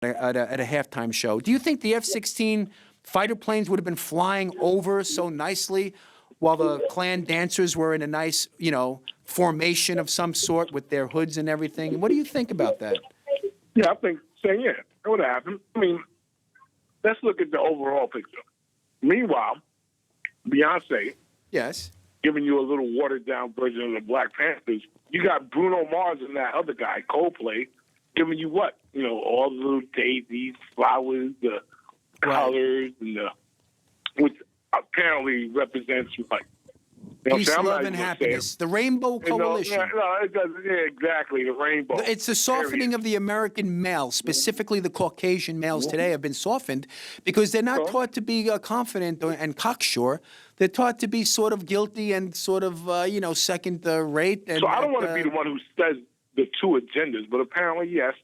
at a halftime show. Do you think the F-16 fighter planes would have been flying over so nicely while the Klan dancers were in a nice, formation of some sort with their hoods and everything? What do you think about that? Yeah, I think, it would have happened. I mean, let's look at the overall picture. Meanwhile, Beyonce, yes, giving you a little watered-down version of the Black Panthers. You got Bruno Mars and that other guy, Coldplay, giving you what? All the little daisies, flowers, the colors, and which apparently represents like peace, love, and happiness. The Rainbow Coalition. It does. Yeah, exactly. The rainbow. It's a softening of the American male, specifically the Caucasian males today have been softened because they're not taught to be confident and cocksure. They're taught to be sort of guilty and sort of, second rate. So I don't want to be the one who says the two agendas, but apparently, yes,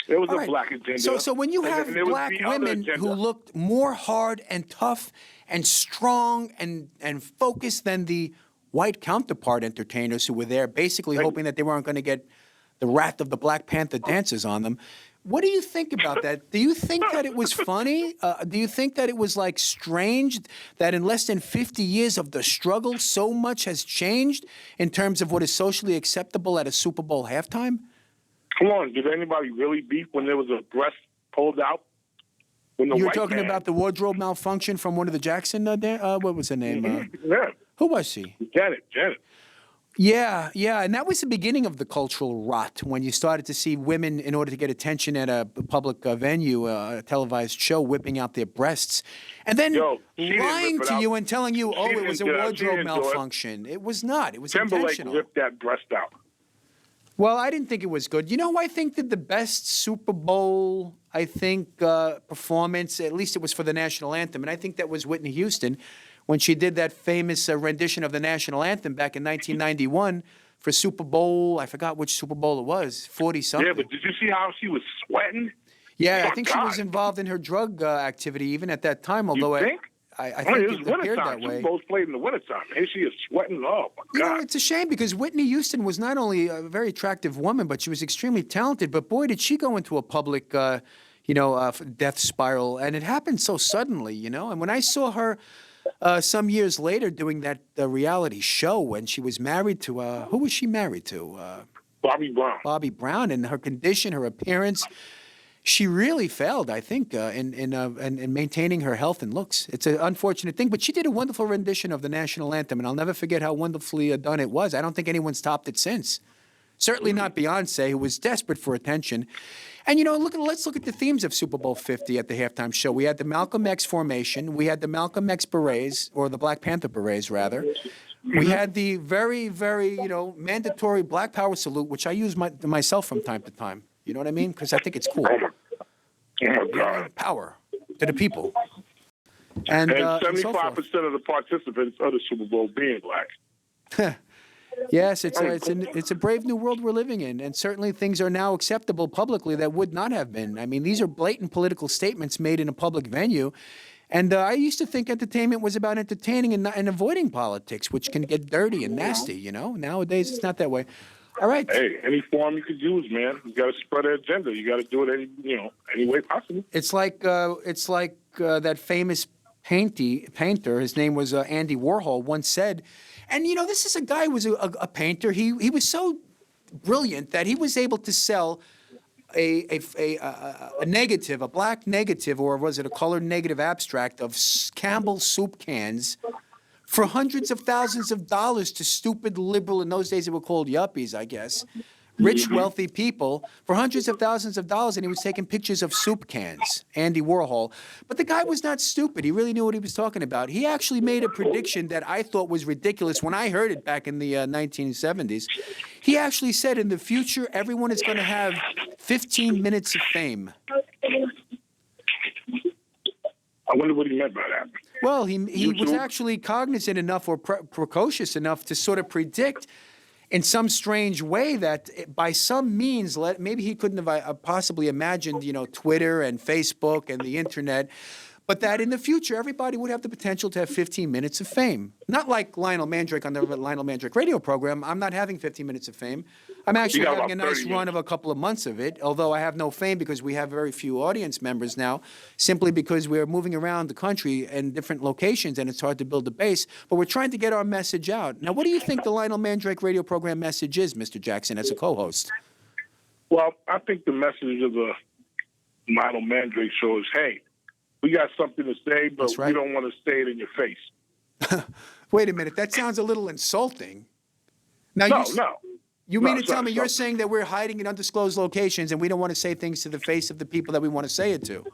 there was a black agenda. So when you have black women who looked more hard and tough and strong and focused than the white counterpart entertainers who were there basically hoping that they weren't going to get the wrath of the Black Panther dancers on them, what do you think about that? Do you think that it was funny? Do you think that it was strange that in less than 50 years of the struggle, so much has changed in terms of what is socially acceptable at a Super Bowl halftime? Come on, did anybody really beef when there was a breast pulled out? You're talking about the wardrobe malfunction from one of the Jackson, what was her name? Yeah. Who was she? Janet. Yeah, and that was the beginning of the cultural rot when you started to see women, in order to get attention at a public venue, a televised show, whipping out their breasts, and then lying to you and telling you, it was a wardrobe malfunction. It was not. It was intentional. Timberlake ripped that breast out. Well, I didn't think it was good. You know who I think did the best Super Bowl, performance, at least it was for the national anthem, and I think that was Whitney Houston when she did that famous rendition of the national anthem back in 1991 for Super Bowl, I forgot which Super Bowl it was, 40-something. Yeah, but did you see how she was sweating? Yeah, I think she was involved in her drug activity even at that time, although you think? I think it appeared that way. Super Bowl's played in the wintertime. Here she is sweating. Oh, my God. It's a shame because Whitney Houston was not only a very attractive woman, but she was extremely talented. But boy, did she go into a public, death spiral. And it happened so suddenly, And when I saw her some years later doing that reality show when she was married to, who was she married to? Bobby Brown. Bobby Brown, and her condition, her appearance. She really failed, I think, in maintaining her health and looks. It's an unfortunate thing, but she did a wonderful rendition of the national anthem, and I'll never forget how wonderfully done it was. I don't think anyone's topped it since. Certainly not Beyonce, who was desperate for attention. And, let's look at the themes of Super Bowl 50 at the halftime show. We had the Malcolm X formation. We had the Malcolm X berets, or the Black Panther berets, rather. We had the very, very, mandatory Black Power salute, which I use myself from time to time. You know what I mean? Because I think it's cool. Power to the people. And 75% of the participants of the Super Bowl being black. Yes, it's a brave new world we're living in, and certainly things are now acceptable publicly that would not have been. I mean, these are blatant political statements made in a public venue, and I used to think entertainment was about entertaining and avoiding politics, which can get dirty and nasty. Nowadays it's not that way. All right. Hey, any form you could use, man. You got to spread an agenda. You got to do it any way possible. It's like that famous painter. His name was Andy Warhol. Once said, and this is a guy who was a painter. He was so brilliant that he was able to sell a negative, a black negative, or was it a colored negative abstract of Campbell's soup cans for hundreds of thousands of dollars to stupid liberal, in those days they were called yuppies, I guess, rich, wealthy people, for hundreds of thousands of dollars, and he was taking pictures of soup cans, Andy Warhol. But the guy was not stupid. He really knew what he was talking about. He actually made a prediction that I thought was ridiculous when I heard it back in the 1970s. He actually said in the future, everyone is going to have 15 minutes of fame. I wonder what he meant by that. Well, he was actually cognizant enough or precocious enough to sort of predict in some strange way that by some means, maybe he couldn't have possibly imagined, Twitter and Facebook and the internet, but that in the future, everybody would have the potential to have 15 minutes of fame. Not like Lionel Mandrake on the Lionel Mandrake radio program. I'm not having 15 minutes of fame. I'm actually You got having a about nice 30 run minutes. of a couple of months of it, although I have no fame because we have very few audience members now, simply because we're moving around the country in different locations and it's hard to build a base. But we're trying to get our message out. Now, what do you think the Lionel Mandrake radio program message is, Mr. Jackson, as a co-host? Well, I think the message of the Lionel Mandrake show is, hey, we got something to say, but That's right. we don't want to say it in your face. Wait a minute, that sounds a little insulting. Now, No. you No, mean to tell sorry, me you're sorry. saying that we're hiding in undisclosed locations and we don't want to say things to the face of the people that we want to say it to?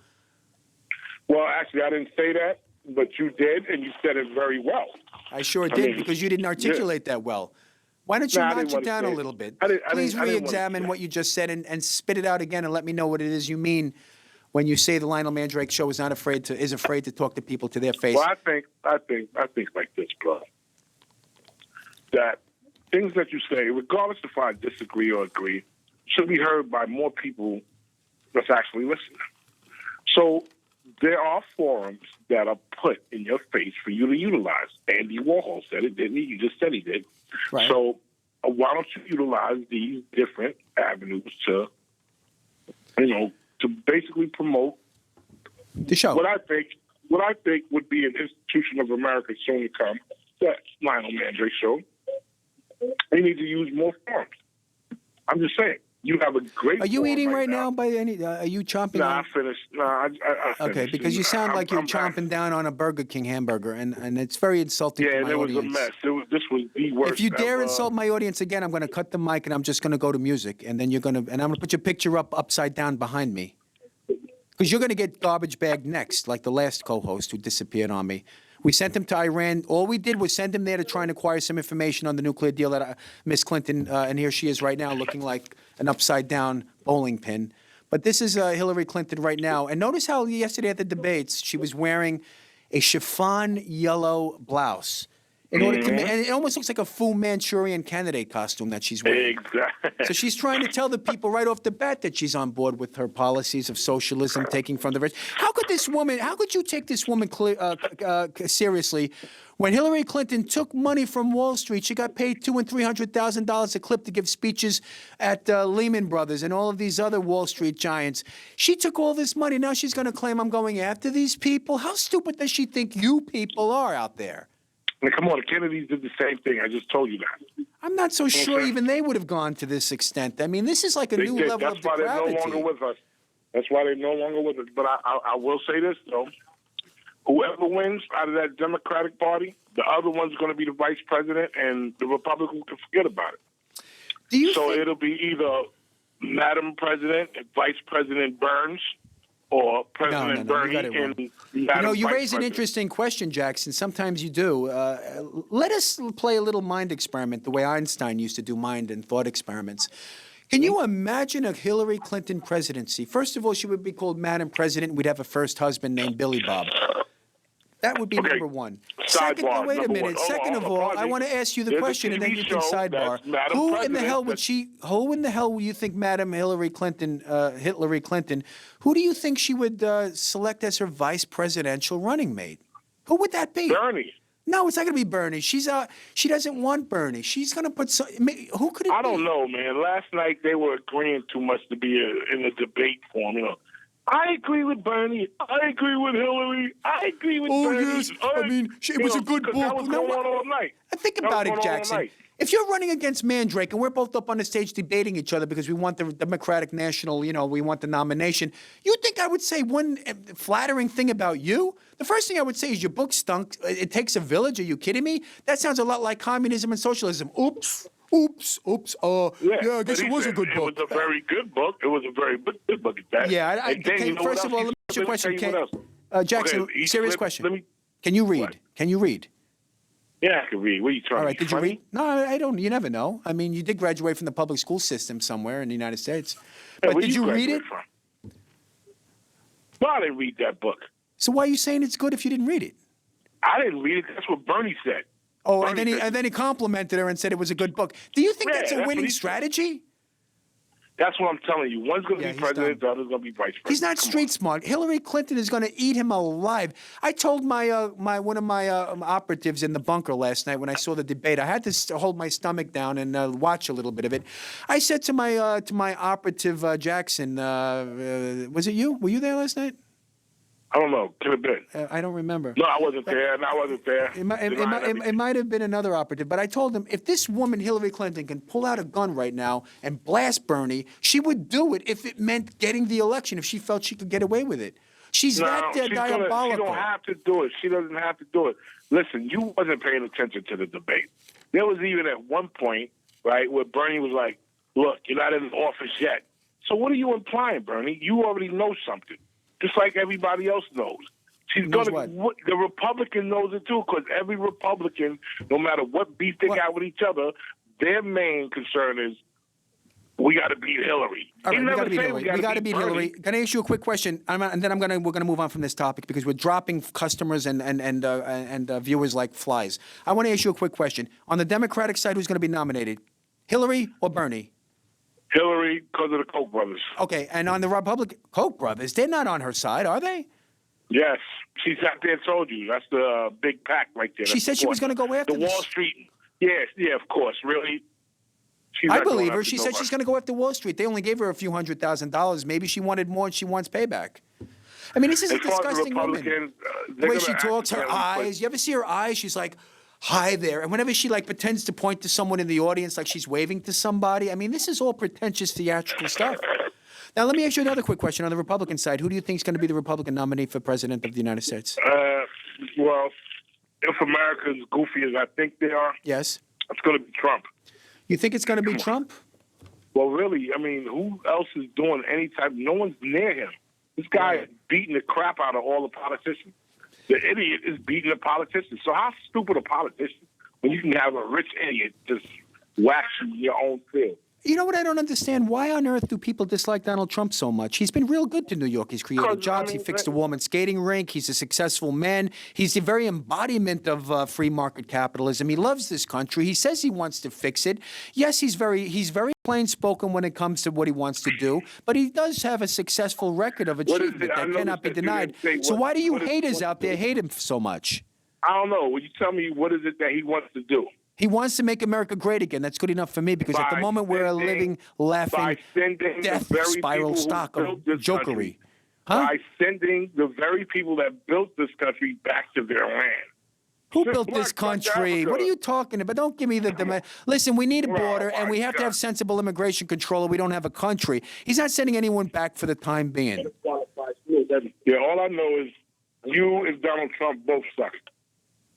Well, actually, I didn't say that, but you did, and you said it very well. I sure I did, mean, because you didn't articulate that well. Why don't you No, I notch didn't it want to down say a it. little bit? I didn't Please want to re-examine say what you just said and spit it out again and let me know what it is you mean when you say the Lionel Mandrake show is afraid to talk to people to their face. Well, I think like this, bro. That things that you say, regardless if I disagree or agree, should be heard by more people that's actually listening. So there are forums that are put in your face for you to utilize. Andy Warhol said it, didn't he? You just said he did. Right. So why don't you utilize these different avenues to basically promote The show. what I think would be an institution of America soon to come, that Lionel Mandrake show. We need to use more forms. I'm just saying. You have a great. Are you forum eating right now? now? By any? Are you chomping? No, I on? finished. No, I finished. Okay, because you sound like you're chomping down on a Burger King hamburger, and it's very insulting Yeah, to and my it was audience. a mess. This was the worst. If you dare ever. insult my audience again, I'm going to cut the mic and I'm just going to go to music, and then I'm going to put your picture up upside down behind me, because you're going to get garbage bagged next, like the last co-host who disappeared on me. We sent him to Iran. All we did was send him there to try and acquire some information on the nuclear deal that Miss Clinton, and here she is right now, looking like an upside-down bowling pin. But this is Hillary Clinton right now. And notice how yesterday at the debates, she was wearing a chiffon yellow blouse. In order to, and it almost looks like a Fu Manchurian candidate costume that she's wearing. Exactly. So she's trying to tell the people right off the bat that she's on board with her policies of socialism, taking from the rich. How could you take this woman seriously when Hillary Clinton took money from Wall Street? She got paid $200,000 and $300,000 a clip to give speeches at Lehman Brothers and all of these other Wall Street giants. She took all this money. Now she's going to claim I'm going after these people. How stupid does she think you people are out there? I mean, come on, the Kennedys did the same thing. I just told you that. I'm not so sure even they would have gone to this extent. I mean, this is like a new level That's of why depravity. they're no longer with us. That's why they're no longer with us. But I will say this, though. Whoever wins out of that Democratic Party, the other one's going to be the vice president, and the Republicans can forget about it. Do you So think, it'll be either Madam President and Vice President Burns, or President you Bernie got it wrong. and Madam you Vice raise an President. interesting question, Jackson. Sometimes you do. Let us play a little mind experiment the way Einstein used to do mind and thought experiments. Can you imagine a Hillary Clinton presidency? First of all, she would be called Madam President. We'd have a first husband named Billy Bob. That would be Okay. number one. Sidebar, Wait a number minute. one. Second of all, I want to ask you the There's a question, and then TV you can show sidebar. that's Madam Who in the President hell would Who in the hell will you think Madam Hillary Clinton? Who do you think she would select as her vice presidential running mate? Who would that be? Bernie. No, it's not going to be Bernie. She doesn't want Bernie. She's going to put some. Who could it be? I don't know, man. Last night they were agreeing too much to be in a debate form. I agree with Bernie. I agree with Hillary. I agree with Bernie. Yes. I mean, it was a good book. That was going on all night. Think about it, Jackson. If you're running against Mandrake and we're both up on the stage debating each other because we want the Democratic National, we want the nomination, you think I would say one flattering thing about you? The first thing I would say is your book stunk. It takes a village. Are you kidding me? That sounds a lot like communism and socialism. Oops. I guess it was a good book. It was a very good book. It was a very good book at that. Yeah, first of all, let me ask you a question. Jackson, Okay, serious question. Can you read? What? Can you read? Yeah, I can read. What are you trying All to right, be did you funny? read? No, I don't. You never know. I mean, you did graduate from the public school system somewhere in the United States. But where did you read it? graduate from? No, I didn't read that book. So why are you saying it's good if you didn't read it? I didn't read it. That's what Bernie said. Oh, Bernie and then he complimented her and said it was a good book. Do you think Yeah, that's a that's what winning he said. strategy? That's what I'm telling you. One's going to Yeah, be he's president, done. the other's going to be vice president. He's not Come street smart. Hillary Clinton is going to eat him alive. I told one of my operatives in the bunker last night when I saw the debate. I had to hold my stomach down and watch a little bit of it. I said to my operative Jackson, was it you? Were you there last night? I don't know. Could have been. I don't remember. No, I wasn't there. No, I wasn't there. It might have been another operative, but I told him if this woman, Hillary Clinton, can pull out a gun right now and blast Bernie, she would do it if it meant getting the election, if she felt she could get away with it. She's that diabolical. She don't have to do it. She doesn't have to do it. Listen, you wasn't paying attention to the debate. There was even at one point, right, where Bernie was like, look, you're not in office yet. So what are you implying, Bernie? You already know something. Just like everybody else knows. She's going to. The Republican knows it too, because every Republican, no matter what beef they got with each other, their main concern is we got to beat Hillary. All right, we got to beat Hillary. We got to beat Hillary. Can I ask you a quick question? And then we're going to move on from this topic because we're dropping customers and viewers like flies. I want to ask you a quick question. On the Democratic side, who's going to be nominated? Hillary or Bernie? Hillary, because of the Koch brothers. Okay, and on the Republican Koch brothers, they're not on her side, are they? Yes, she sat there and told you. That's the big pack right there. She said she was going to go after the Wall Street. Yes, yeah, of course. Really? I believe her. She said she's going to go after Wall Street. They only gave her a few $100,000. Maybe she wanted more and she wants payback. I mean, this is a disgusting woman. The way she talks, her eyes. You ever see her eyes? She's like, hi there. And whenever she like pretends to point to someone in the audience like she's waving to somebody, I mean, this is all pretentious theatrical stuff. Now, let me ask you another quick question. On the Republican side, who do you think is going to be the Republican nominee for president of the United States? Well, if America's goofy as I think they are, yes, it's going to be Trump. You think it's going to be Trump? Well, really, I mean, who else is doing any type? No one's near him. This guy is beating the crap out of all the politicians. The idiot is beating the politicians. So how stupid a politician when you can have a rich idiot just wax you in your own field? You know what I don't understand? Why on earth do people dislike Donald Trump so much? He's been real good to New York. He's created jobs. He fixed a woman's skating rink. He's a successful man. He's the very embodiment of free market capitalism. He loves this country. He says he wants to fix it. Yes, he's very plain spoken when it comes to what he wants to do, but he does have a successful record of achievement that cannot be denied. So why do you haters out there hate him so much? I don't know. Will you tell me what is it that he wants to do? He wants to make America great again. That's good enough for me because at the moment we're living, laughing, death spiral stock of jokery. Huh? By sending the very people that built this country back to their land. Who built this country? What are you talking about? Don't give me the listen, we need a border, and we have to have sensible immigration control, or we don't have a country. He's not sending anyone back for the time being. Yeah, all I know is you and Donald Trump both suck.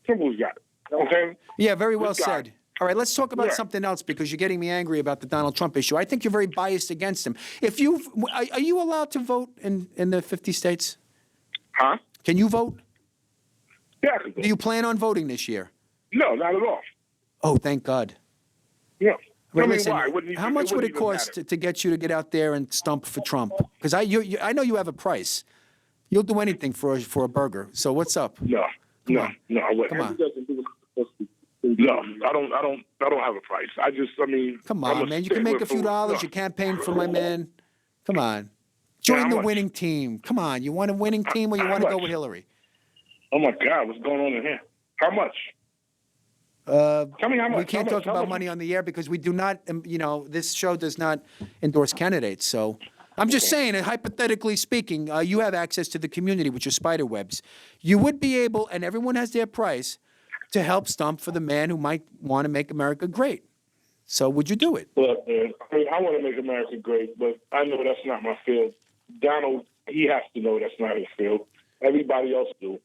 Simple as that. Okay? Yeah, very well said. All right, let's talk about something else because you're getting me angry about the Donald Trump issue. I think you're very biased against him. Are you allowed to vote in the 50 states? Huh? Can you vote? Yeah. Do you plan on voting this year? No, not at all. Oh, thank God. Yeah. Well, listen, how much would it cost to get you to get out there and stump for Trump? Because I know you have a price. You'll do anything for a burger. So what's up? No, I wouldn't. Come on. No, I don't have a price. Come on, man. You can make a few dollars. You're campaigning for my man. Come on. Join the winning team. Come on. You want a winning team or you want to go with Hillary? Oh, my God. What's going on in here? How much? Tell me how much. We can't talk about money on the air because we do not, this show does not endorse candidates. So I'm just saying, hypothetically speaking, you have access to the community, which is spider webs. You would be able, and everyone has their price, to help stump for the man who might want to make America great. So would you do it? Look, man, I want to make America great, but I know that's not my field. Donald, he has to know that's not his field. Everybody else do.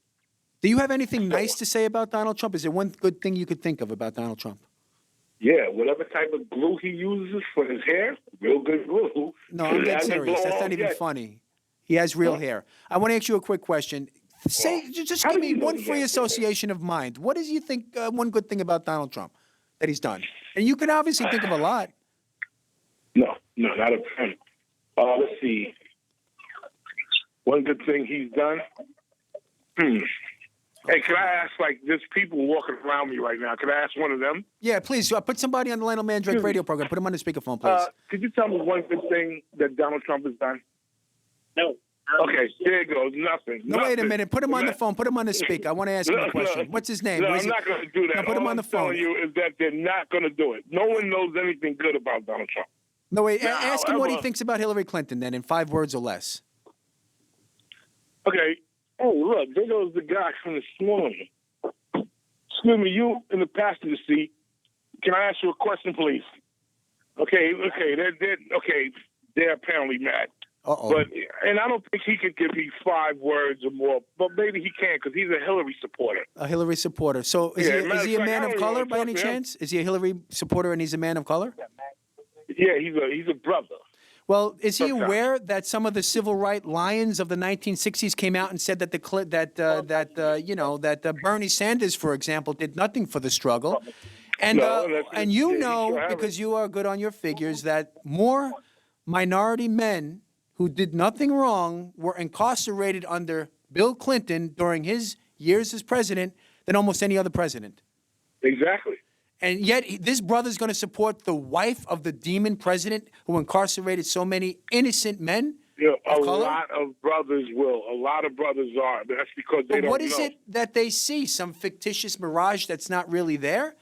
Do you have anything nice to say about Donald Trump? Is there one good thing you could think of about Donald Trump? Yeah, whatever type of glue he uses for his hair, real good glue. No, I'm dead serious. That's not even funny. He has real hair. I want to ask you a quick question. Just give me one free association of mind. What does you think one good thing about Donald Trump that he's done? And you can obviously think of a lot. No, not a ton. Let's see. One good thing he's done. Hey, can I ask, like, there's people walking around me right now. Can I ask one of them? Yeah, please put somebody on the Lionel Mandrake radio program. Put him on the speakerphone, please. Could you tell me one good thing that Donald Trump has done? No. Okay, there you go. Nothing. No, wait a Nothing. minute. Put him on the phone. Put him on the speaker. I want to ask him a question. What's his name? No, Where's I'm he- not going to do that. No, put him All on the I'm phone. telling you is that they're not going to do it. No one knows anything good about Donald Trump. No, wait. Now, Ask him what he however- thinks about Hillary Clinton, then, in 5 words or less. Okay. Oh, look, there goes the guy from this morning. Excuse me, you in the passenger seat. Can I ask you a question, please? Okay, they're apparently mad. Uh-oh. But and I don't think he could give me 5 words or more, but maybe he can because he's a Hillary supporter. A Hillary supporter. So is Yeah, he, matter is he a of fact, man I of don't color even by wanna any talk to him. chance? Is he a Hillary supporter and he's a man of color? Yeah, he's a brother. Well, is he Okay. aware that some of the civil rights lions of the 1960s came out and said that Bernie Sanders, for example, did nothing for the struggle, and No, that's- and you yeah, he know sure haven't. because you are good on your figures that more minority men who did nothing wrong were incarcerated under Bill Clinton during his years as president than almost any other president. Exactly. And yet, this brother's going to support the wife of the demon president who incarcerated so many innocent men You know, of a color? lot of brothers will. A lot of brothers are. That's because they But don't what is know. it that they see? Some fictitious mirage that's not really there?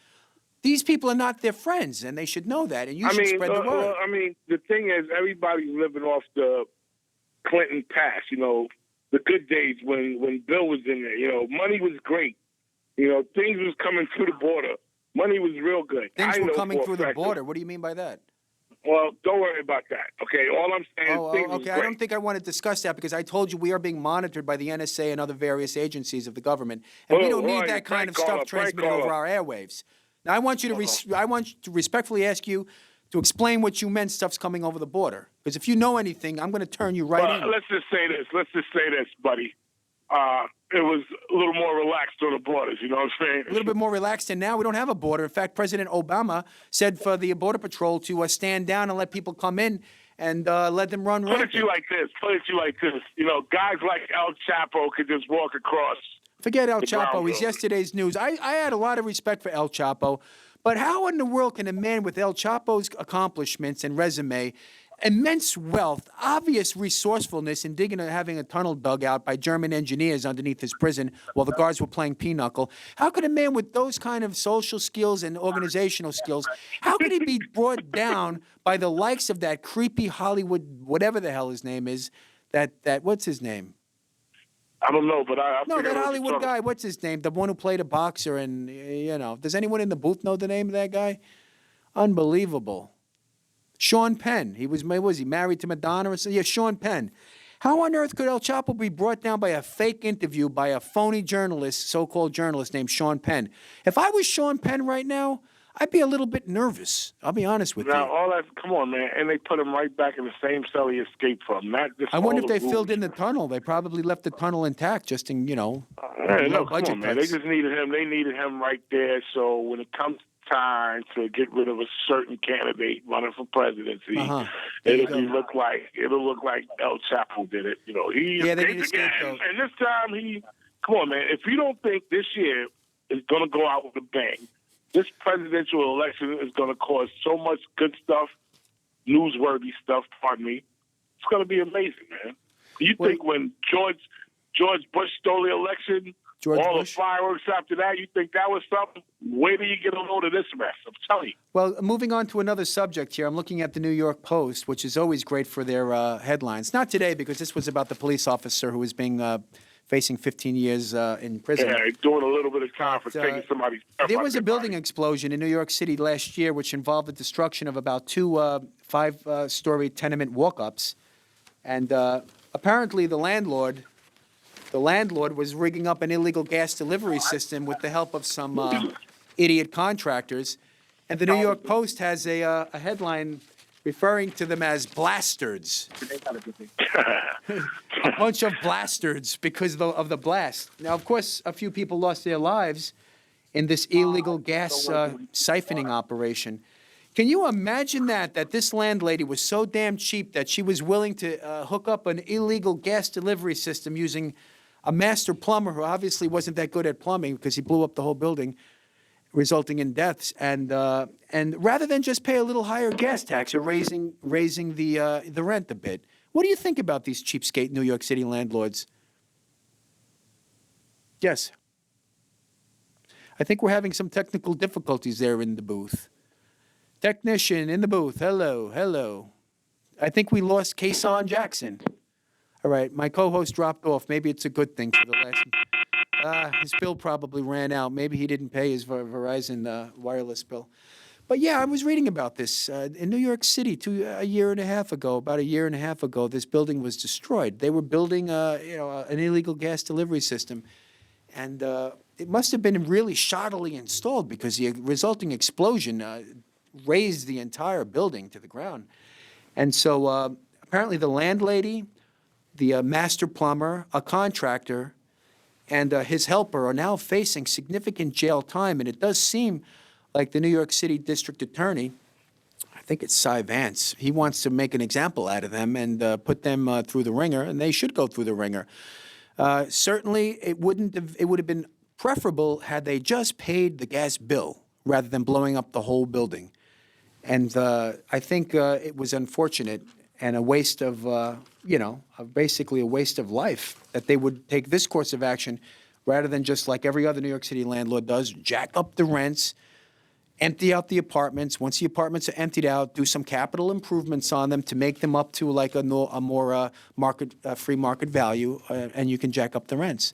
These people are not their friends, and they should know that, and you should spread the word. The thing is, everybody's living off the Clinton past. You know, the good days when Bill was in there. You know, money was great. You know, things was coming through the border. Money was real good. Things I were know coming for a through the fact border. What do you mean by that? Well, don't worry about that. Okay, all I'm saying is things was Okay. great. I don't think I want to discuss that because I told you we are being monitored by the NSA and other various agencies of the government, and we Oh, don't need right. that kind of Frank stuff caller, Frank transmitted over caller. our airwaves. Now, I want you to respectfully ask you to explain what you meant. Stuff's coming over the border because if you know anything, I'm going to turn you right in. Let's just say this, buddy. It was a little more relaxed on the borders. You know what I'm saying? A little bit more relaxed, and now we don't have a border. In fact, President Obama said for the Border Patrol to stand down and let people come in and let them run Put it rampant. to you like this. You know, guys like El Chapo could just walk across. Forget El the Chapo. ground He's zone. yesterday's news. I had a lot of respect for El Chapo, but how in the world can a man with El Chapo's accomplishments and resume, immense wealth, obvious resourcefulness in having a tunnel dug out by German engineers underneath his prison while the guards were playing pinochle, how could a man with those kind of social skills and organizational skills, how could he be brought down by the likes of that creepy Hollywood, whatever the hell his name is, what's his name? I don't know, but I No, forget that what Hollywood you're talking- guy, what's his name? The one who played a boxer and, does anyone in the booth know the name of that guy? Unbelievable. Sean Penn. Was he married to Madonna or something? Yeah, Sean Penn. How on earth could El Chapo be brought down by a fake interview by a phony journalist, so-called journalist named Sean Penn? If I was Sean Penn right now, I'd be a little bit nervous. I'll be honest with Now, you. all that, come on, man. And they put him right back in the same cell he escaped from. I wonder if they filled in the tunnel. They probably left the tunnel intact just in, No, low come budget on, man. They cuts. just needed him. They needed him right there. So when it comes time to get rid of a certain candidate running for presidency, Uh-huh. There you go. it'll look like El Chapo did it. You know, he Yeah, they escaped need a again. scapegoat. And this time come on, man. If you don't think this year is going to go out with a bang, this presidential election is going to cause so much good stuff, newsworthy stuff, pardon me. It's going to be amazing, man. You Wait. think when George Bush stole the election, George all Bush? the fireworks after that, you think that was something? Wait till you get a load of this mess. I'm telling you. Well, moving on to another subject here, I'm looking at the New York Post, which is always great for their headlines. Not today, because this was about the police officer who was facing 15 years in prison. Yeah, doing a little bit of time for But, taking somebody's stuff There out was their a building body. explosion in New York City last year, which involved the destruction of about two five-story tenement walk-ups. And apparently the landlord was rigging up an illegal gas delivery system with the help of some idiot contractors. And the New York Post has a headline referring to them as blastards. A bunch of blastards because of the blast. Now, of course, a few people lost their lives in this illegal gas siphoning operation. Can you imagine that this landlady was so damn cheap that she was willing to hook up an illegal gas delivery system using a master plumber who obviously wasn't that good at plumbing because he blew up the whole building, resulting in deaths. And rather than just pay a little higher gas tax or raising the rent a bit, what do you think about these cheapskate New York City landlords? Yes. I think we're having some technical difficulties there in the booth. Technician in the booth, hello, hello. I think we lost Kasaan Jackson. All right, my co-host dropped off. Maybe it's a good thing for the last. His bill probably ran out. Maybe he didn't pay his Verizon wireless bill. But yeah, I was reading about this in New York City about a year and a half ago. This building was destroyed. They were building, an illegal gas delivery system, and it must have been really shoddily installed because the resulting explosion razed the entire building to the ground. And so apparently the landlady, the master plumber, a contractor, and his helper are now facing significant jail time. And it does seem like the New York City District Attorney, I think it's Cy Vance, he wants to make an example out of them and put them through the ringer, and they should go through the ringer. Certainly, it would have been preferable had they just paid the gas bill rather than blowing up the whole building. And I think it was unfortunate and a waste of, basically a waste of life that they would take this course of action rather than just like every other New York City landlord does, jack up the rents, empty out the apartments. Once the apartments are emptied out, do some capital improvements on them to make them up to like a more free market value, and you can jack up the rents.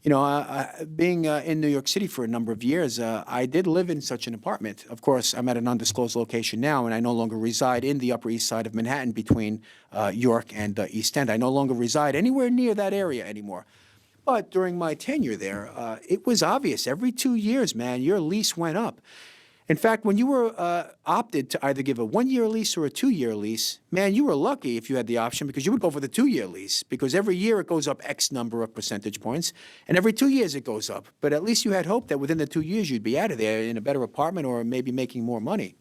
Being in New York City for a number of years, I did live in such an apartment. Of course, I'm at an undisclosed location now, and I no longer reside in the Upper East Side of Manhattan between York and East End. I no longer reside anywhere near that area anymore. But during my tenure there, it was obvious. Every 2 years, man, your lease went up. In fact, when you were opted to either give a 1-year lease or a 2-year lease, man, you were lucky if you had the option because you would go for the 2-year lease because every year it goes up X number of percentage points, and every 2 years it goes up. But at least you had hope that within the 2 years you'd be out of there in a better apartment or maybe making more money.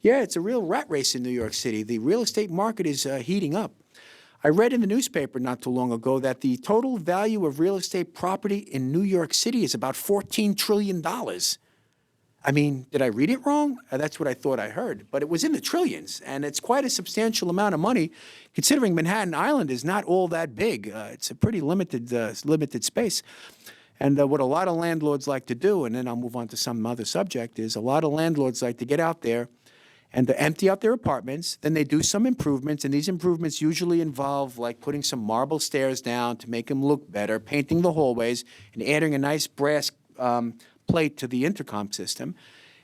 Yeah, it's a real rat race in New York City. The real estate market is heating up. I read in the newspaper not too long ago that the total value of real estate property in New York City is about $14 trillion. I mean, did I read it wrong? That's what I thought I heard. But it was in the trillions, and it's quite a substantial amount of money, considering Manhattan Island is not all that big. It's a pretty limited space. And what a lot of landlords like to do, and then I'll move on to some other subject, is a lot of landlords like to get out there and to empty out their apartments. Then they do some improvements, and these improvements usually involve like putting some marble stairs down to make them look better, painting the hallways, and adding a nice brass plate to the intercom system.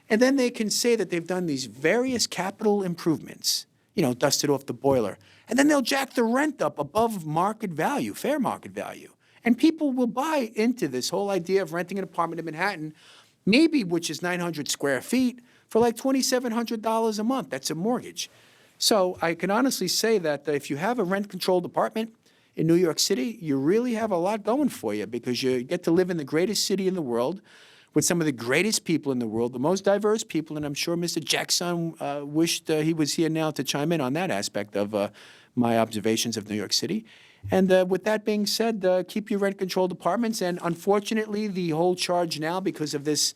And then they can say that they've done these various capital improvements, dusted off the boiler. And then they'll jack the rent up above market value, fair market value. And people will buy into this whole idea of renting an apartment in Manhattan, maybe which is 900 square feet, for like $2,700 a month. That's a mortgage. So I can honestly say that if you have a rent-controlled apartment in New York City, you really have a lot going for you because you get to live in the greatest city in the world with some of the greatest people in the world, the most diverse people, and I'm sure Mr. Jackson wished he was here now to chime in on that aspect of my observations of New York City. And with that being said, keep your rent-controlled apartments. And unfortunately, the whole charge now, because of this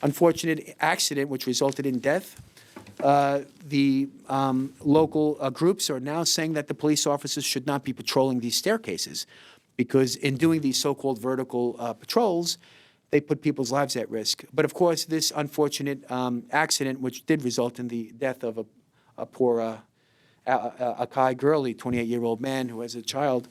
unfortunate accident which resulted in death, the local groups are now saying that the police officers should not be patrolling these staircases because in doing these so-called vertical patrols, they put people's lives at risk. But of course, this unfortunate accident, which did result in the death of a poor Akai Gurley, 28-year-old man who has a child,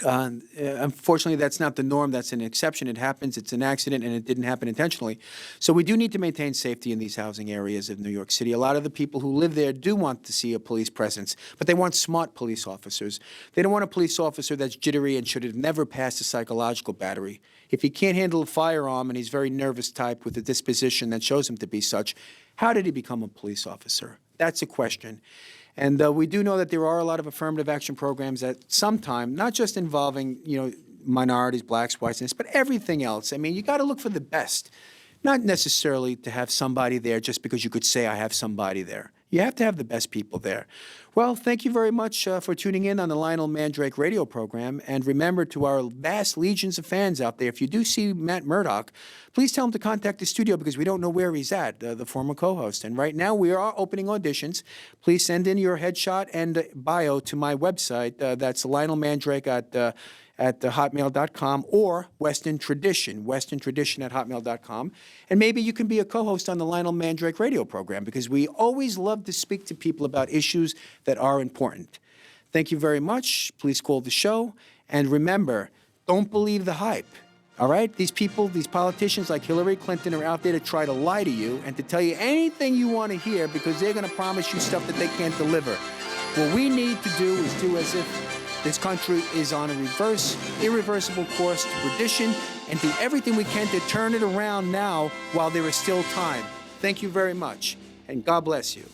unfortunately, that's not the norm. That's an exception. It happens. It's an accident, and it didn't happen intentionally. So we do need to maintain safety in these housing areas of New York City. A lot of the people who live there do want to see a police presence, but they want smart police officers. They don't want a police officer that's jittery and should have never passed a psychological battery. If he can't handle a firearm and he's very nervous type with a disposition that shows him to be such, how did he become a police officer? That's a question. And we do know that there are a lot of affirmative action programs at some time, not just involving, minorities, blacks, whites, but everything else. I mean, you got to look for the best, not necessarily to have somebody there just because you could say I have somebody there. You have to have the best people there. Well, thank you very much for tuning in on the Lionel Mandrake radio program. And remember, to our vast legions of fans out there, if you do see Matt Murdock, please tell him to contact the studio because we don't know where he's at, the former co-host. And right now we are opening auditions. Please send in your headshot and bio to my website. That's Lionel Mandrake at hotmail.com or Western Tradition at hotmail.com. And maybe you can be a co-host on the Lionel Mandrake radio program because we always love to speak to people about issues that are important. Thank you very much. Please call the show. And remember, don't believe the hype. All right? These people, these politicians like Hillary Clinton are out there to try to lie to you and to tell you anything you want to hear because they're going to promise you stuff that they can't deliver. What we need to do is do as if this country is on a irreversible course to perdition, and do everything we can to turn it around now while there is still time. Thank you very much, and God bless you.